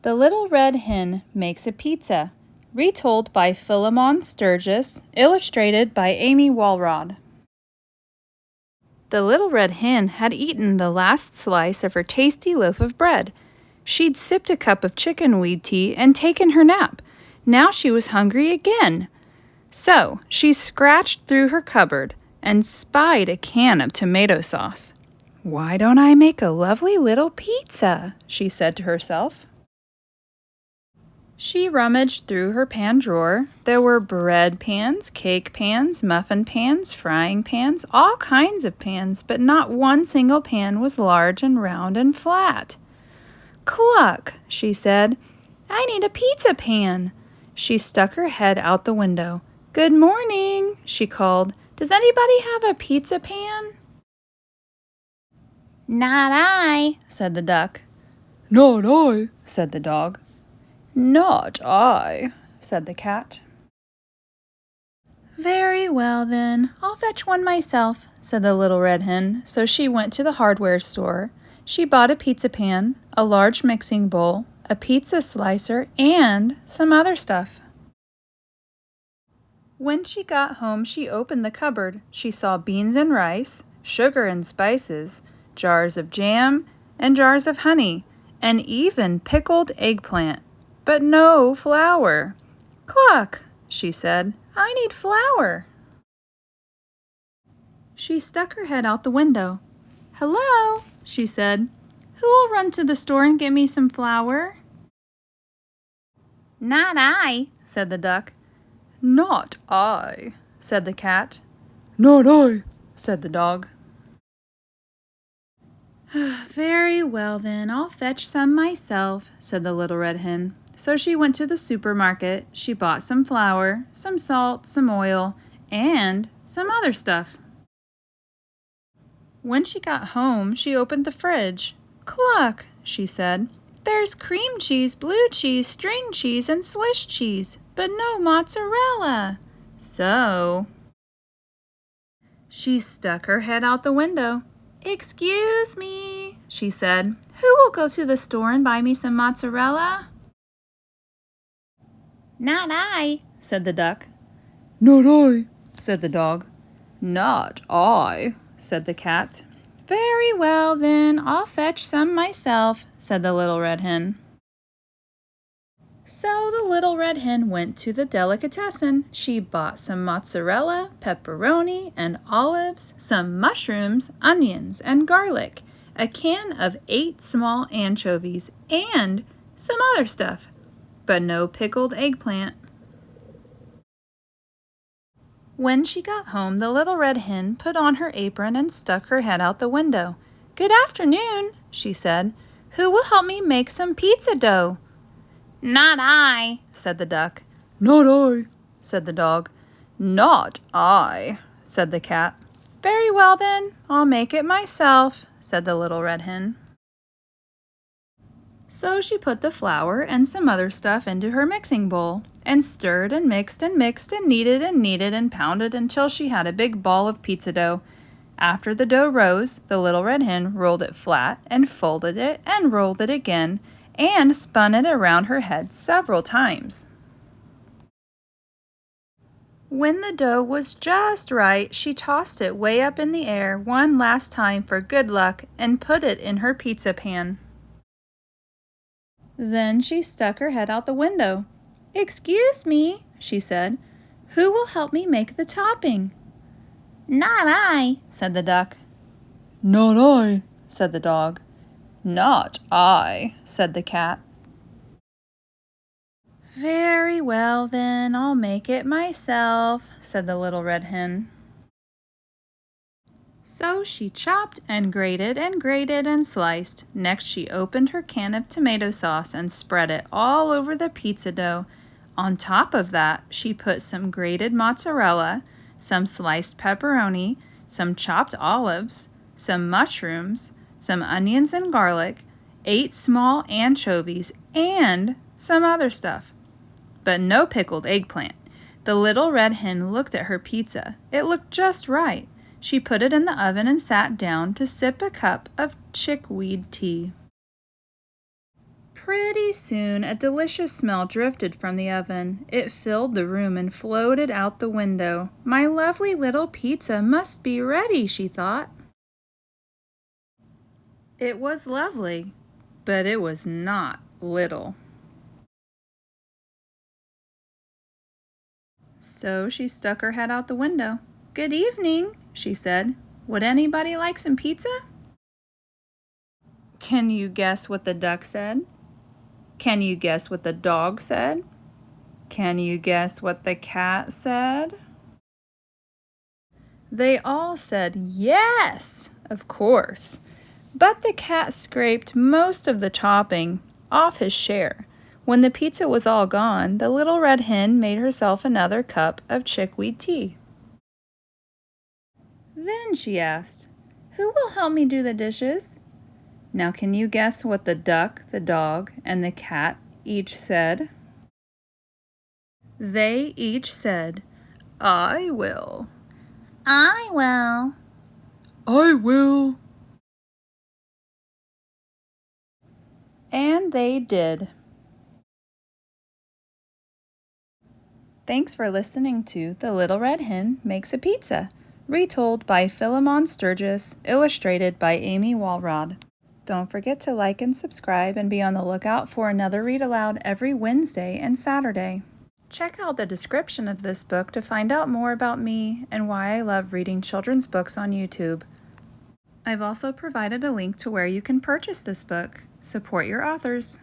The Little Red Hen Makes a Pizza, retold by Philemon Sturges, illustrated by Amy Walrod. The little red hen had eaten the last slice of her tasty loaf of bread. She'd sipped a cup of chickenweed tea and taken her nap. Now she was hungry again. So she scratched through her cupboard and spied a can of tomato sauce. "Why don't I make a lovely little pizza?" she said to herself. She rummaged through her pan drawer. There were bread pans, cake pans, muffin pans, frying pans, all kinds of pans, but not one single pan was large and round and flat. "Cluck," she said. "I need a pizza pan." She stuck her head out the window. "Good morning," she called. "Does anybody have a pizza pan?" "Not I," said the duck. "Not I," said the dog. "Not I," said the cat. "Very well, then, I'll fetch one myself," said the little red hen. So she went to the hardware store. She bought a pizza pan, a large mixing bowl, a pizza slicer, and some other stuff. When she got home, she opened the cupboard. She saw beans and rice, sugar and spices, jars of jam, and jars of honey, and even pickled eggplant. But no flour. "Cluck," she said. "I need flour." She stuck her head out the window. "Hello," she said. "Who will run to the store and get me some flour?" "Not I," said the duck. "Not I," said the cat. "Not I," said the dog. "Very well, then, I'll fetch some myself," said the little red hen. So she went to the supermarket. She bought some flour, some salt, some oil, and some other stuff. When she got home, she opened the fridge. "Cluck," she said. "There's cream cheese, blue cheese, string cheese, and Swiss cheese, but no mozzarella." So she stuck her head out the window. "Excuse me," she said. "Who will go to the store and buy me some mozzarella?" "Not I," said the duck. "Not I," said the dog. "Not I," said the cat. "Very well, then, I'll fetch some myself," said the little red hen. So the little red hen went to the delicatessen. She bought some mozzarella, pepperoni, and olives, some mushrooms, onions, and garlic, a can of 8 small anchovies, and some other stuff, but no pickled eggplant. When she got home, the little red hen put on her apron and stuck her head out the window. "Good afternoon," she said. "Who will help me make some pizza dough?" "Not I," said the duck. "Not I," said the dog. "Not I," said the cat. "Very well, then, I'll make it myself," said the little red hen. So she put the flour and some other stuff into her mixing bowl and stirred and mixed and mixed and kneaded and pounded until she had a big ball of pizza dough. After the dough rose, the little red hen rolled it flat and folded it and rolled it again and spun it around her head several times. When the dough was just right, she tossed it way up in the air one last time for good luck and put it in her pizza pan. Then she stuck her head out the window. "Excuse me," she said. "Who will help me make the topping?" "Not I," said the duck. "Not I," said the dog. "Not I," said the cat. "Very well, then, I'll make it myself," said the little red hen. So she chopped and grated and sliced. Next she opened her can of tomato sauce and spread it all over the pizza dough. On top of that, she put some grated mozzarella, some sliced pepperoni, some chopped olives, some mushrooms, some onions and garlic, 8 small anchovies, and some other stuff. But no pickled eggplant. The little red hen looked at her pizza. It looked just right. She put it in the oven and sat down to sip a cup of chickweed tea. Pretty soon, a delicious smell drifted from the oven. It filled the room and floated out the window. My lovely little pizza must be ready, she thought. It was lovely, but it was not little. So she stuck her head out the window. "Good evening," she said. "Would anybody like some pizza?" Can you guess what the duck said? Can you guess what the dog said? Can you guess what the cat said? They all said yes, of course. But the cat scraped most of the topping off his share. When the pizza was all gone, the little red hen made herself another cup of chickweed tea. Then she asked, "Who will help me do the dishes?" Now can you guess what the duck, the dog, and the cat each said? They each said, "I will." "I will." "I will." And they did. Thanks for listening to The Little Red Hen Makes a Pizza, retold by Philemon Sturges, illustrated by Amy Walrod. Don't forget to like and subscribe and be on the lookout for another read aloud every Wednesday and Saturday. Check out the description of this book to find out more about me and why I love reading children's books on YouTube. I've also provided a link to where you can purchase this book. Support your authors.